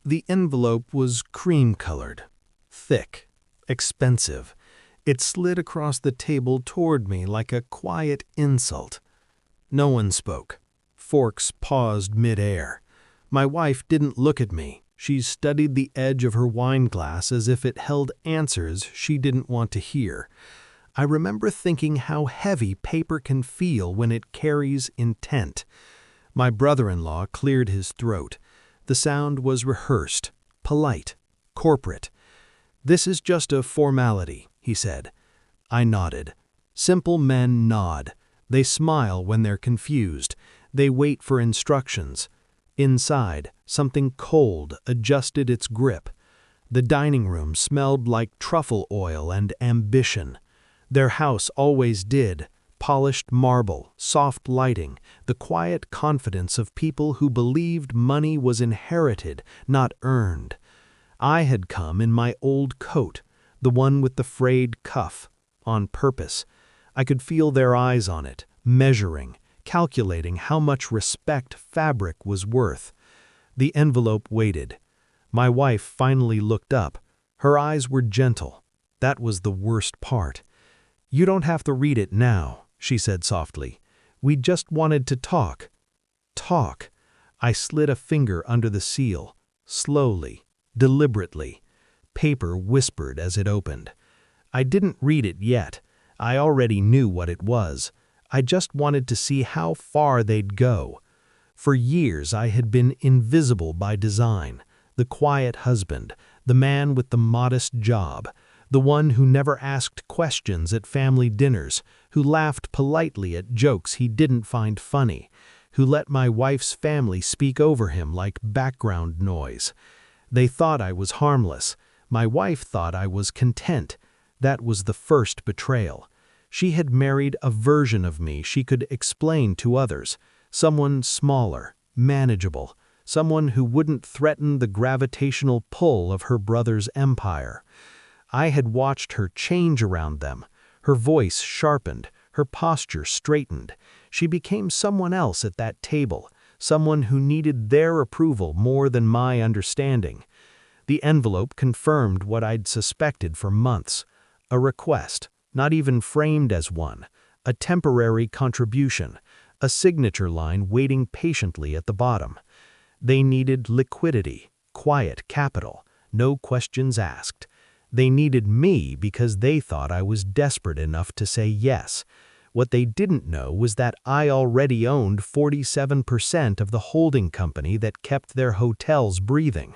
The envelope was cream-colored, thick, expensive. It slid across the table toward me like a quiet insult. No one spoke. Forks paused mid-air. My wife didn't look at me. She studied the edge of her wine glass as if it held answers she didn't want to hear. I remember thinking how heavy paper can feel when it carries intent. My brother-in-law cleared his throat. The sound was rehearsed, polite, corporate. "This is just a formality," he said. I nodded. Simple men nod. They smile when they're confused. They wait for instructions. Inside, something cold adjusted its grip. The dining room smelled like truffle oil and ambition. Their house always did. Polished marble, soft lighting, the quiet confidence of people who believed money was inherited, not earned. I had come in my old coat, the one with the frayed cuff, on purpose. I could feel their eyes on it, measuring, calculating how much respect fabric was worth. The envelope waited. My wife finally looked up. Her eyes were gentle. That was the worst part. "You don't have to read it now," she said softly. "We just wanted to talk." Talk. I slid a finger under the seal, slowly, deliberately. Paper whispered as it opened. I didn't read it yet. I already knew what it was. I just wanted to see how far they'd go. For years I had been invisible by design, the quiet husband, the man with the modest job, the one who never asked questions at family dinners, who laughed politely at jokes he didn't find funny, who let my wife's family speak over him like background noise. They thought I was harmless. My wife thought I was content. That was the first betrayal. She had married a version of me she could explain to others, someone smaller, manageable, someone who wouldn't threaten the gravitational pull of her brother's empire. I had watched her change around them. Her voice sharpened, her posture straightened. She became someone else at that table, someone who needed their approval more than my understanding. The envelope confirmed what I'd suspected for months. A request, not even framed as one, a temporary contribution, a signature line waiting patiently at the bottom. They needed liquidity, quiet capital, no questions asked. They needed me because they thought I was desperate enough to say yes. What they didn't know was that I already owned 47% of the holding company that kept their hotels breathing.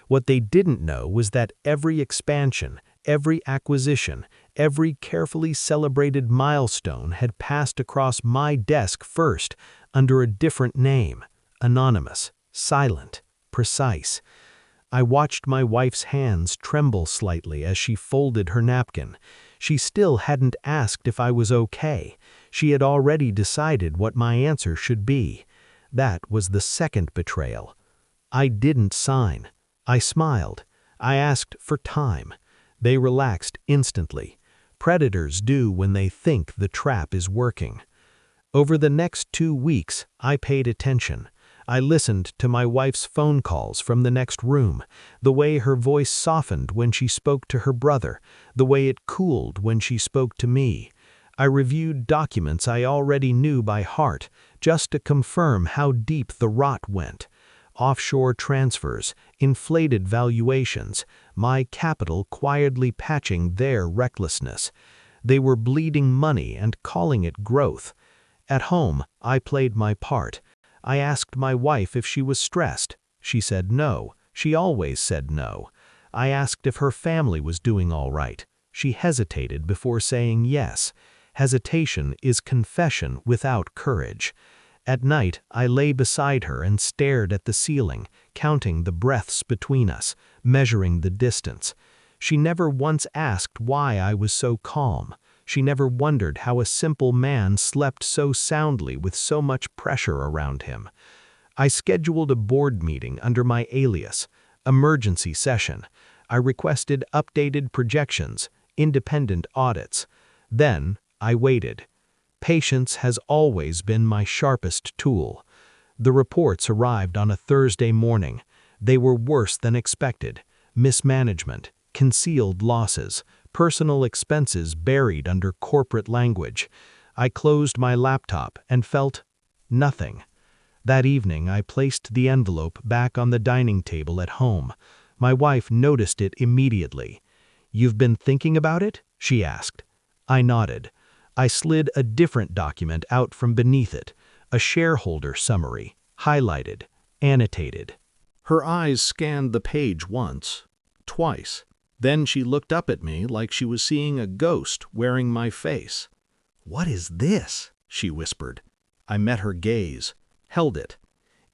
What they didn't know was that every expansion, every acquisition, every carefully celebrated milestone had passed across my desk first, under a different name, anonymous, silent, precise. I watched my wife's hands tremble slightly as she folded her napkin. She still hadn't asked if I was okay. She had already decided what my answer should be. That was the second betrayal. I didn't sign. I smiled. I asked for time. They relaxed instantly. Predators do when they think the trap is working. Over the next 2 weeks, I paid attention. I listened to my wife's phone calls from the next room, the way her voice softened when she spoke to her brother, the way it cooled when she spoke to me. I reviewed documents I already knew by heart, just to confirm how deep the rot went. Offshore transfers, inflated valuations, my capital quietly patching their recklessness. They were bleeding money and calling it growth. At home, I played my part. I asked my wife if she was stressed. She said no. She always said no. I asked if her family was doing all right. She hesitated before saying yes. Hesitation is confession without courage. At night, I lay beside her and stared at the ceiling, counting the breaths between us, measuring the distance. She never once asked why I was so calm. She never wondered how a simple man slept so soundly with so much pressure around him. I scheduled a board meeting under my alias, emergency session. I requested updated projections, independent audits. Then, I waited. Patience has always been my sharpest tool. The reports arrived on a Thursday morning. They were worse than expected: mismanagement, concealed losses, personal expenses buried under corporate language. I closed my laptop and felt nothing. That evening, I placed the envelope back on the dining table at home. My wife noticed it immediately. "You've been thinking about it?" she asked. I nodded. I slid a different document out from beneath it, a shareholder summary, highlighted, annotated. Her eyes scanned the page once, twice. Then she looked up at me like she was seeing a ghost wearing my face. "What is this?" she whispered. I met her gaze, held it.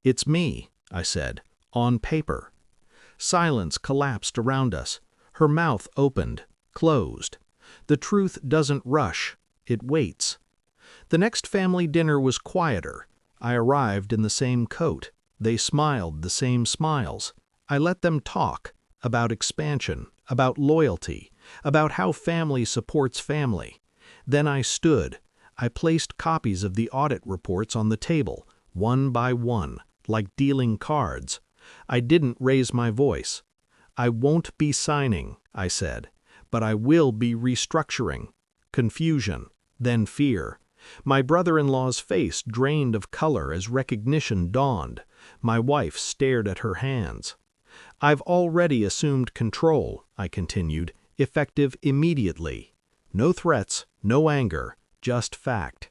"It's me," I said, "on paper." Silence collapsed around us. Her mouth opened, closed. The truth doesn't rush, it waits. The next family dinner was quieter. I arrived in the same coat. They smiled the same smiles. I let them talk about expansion, about loyalty, about how family supports family. Then I stood. I placed copies of the audit reports on the table, one by one, like dealing cards. I didn't raise my voice. "I won't be signing," I said, "but I will be restructuring." Confusion, then fear. My brother-in-law's face drained of color as recognition dawned. My wife stared at her hands. "I've already assumed control," I continued, "effective immediately. No threats, no anger, just fact."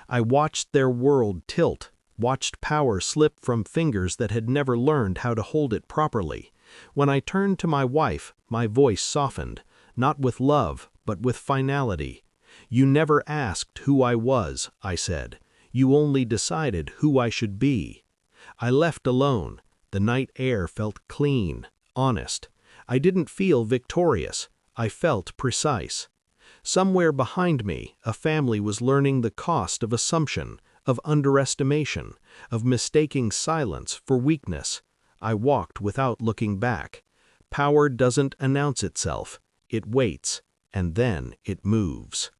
I watched their world tilt, watched power slip from fingers that had never learned how to hold it properly. When I turned to my wife, my voice softened, not with love, but with finality. "You never asked who I was," I said. "You only decided who I should be." I left alone. The night air felt clean, honest. I didn't feel victorious. I felt precise. Somewhere behind me, a family was learning the cost of assumption, of underestimation, of mistaking silence for weakness. I walked without looking back. Power doesn't announce itself. It waits, and then it moves.